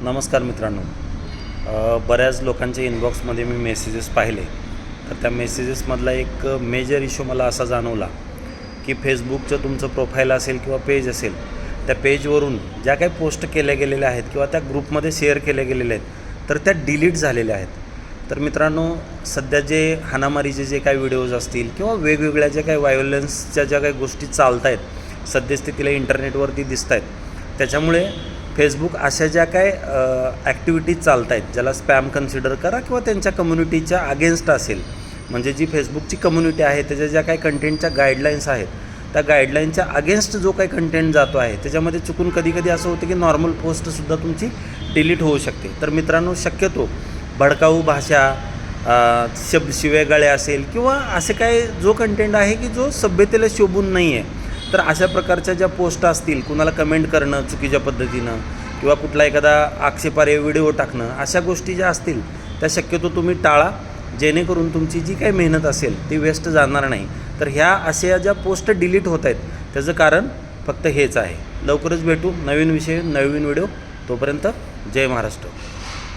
नमस्कार मित्रांनो. बऱ्याच लोकांच्या इनबॉक्समध्ये मी मेसेजेस पाहिले, तर त्या मेसेजेसमधला एक मेजर इश्यू मला असा जाणवला की फेसबुकचं तुमचं प्रोफाईल असेल किंवा पेज असेल, त्या पेजवरून ज्या काही पोस्ट केल्या गेलेल्या आहेत किंवा त्या ग्रुपमध्ये शेअर केल्या गेलेल्या आहेत तर त्या डिलीट झालेल्या आहेत. तर मित्रांनो, सध्या जे हाणामारीचे जे काही व्हिडिओज असतील किंवा वेगवेगळ्या ज्या काही व्हायोलन्सच्या ज्या काही गोष्टी चालत आहेत सद्यस्थितीला इंटरनेटवरती दिसत आहेत, त्याच्यामुळे फेसबुक अशा ज्या काय ॲक्टिव्हिटीज चालत आहेत ज्याला स्पॅम कन्सिडर करा किंवा त्यांच्या कम्युनिटीच्या अगेन्स्ट असेल, म्हणजे जी फेसबुकची कम्युनिटी आहे त्याच्या ज्या काही कंटेंटच्या गाईडलाईन्स आहेत त्या गाईडलाईनच्या अगेन्स्ट जो काही कंटेंट जातो आहे त्याच्यामध्ये चुकून कधी असं होतं की नॉर्मल पोस्टसुद्धा तुमची डिलीट होऊ शकते. तर मित्रांनो, शक्यतो भडकाऊ भाषा, शिवेगाळे असेल किंवा असे काय जो कंटेंट आहे की जो सभ्यतेला शोभून नाही आहे, तर अशा प्रकारच्या ज्या पोस्ट असतील, कुणाला कमेंट करणं चुकीच्या पद्धतीनं किंवा कुठला एखादा आक्षेपार्ह व्हिडिओ टाकणं, अशा गोष्टी ज्या असतील त्या शक्यतो तुम्ही टाळा, जेणेकरून तुमची जी काही मेहनत असेल ती वेस्ट जाणार नाही. तर ह्या अशा ज्या पोस्ट डिलीट होत आहेत त्याचं कारण फक्त हेच आहे. लवकरच भेटू नवीन विषय नवीन व्हिडिओ. तोपर्यंत जय महाराष्ट्र.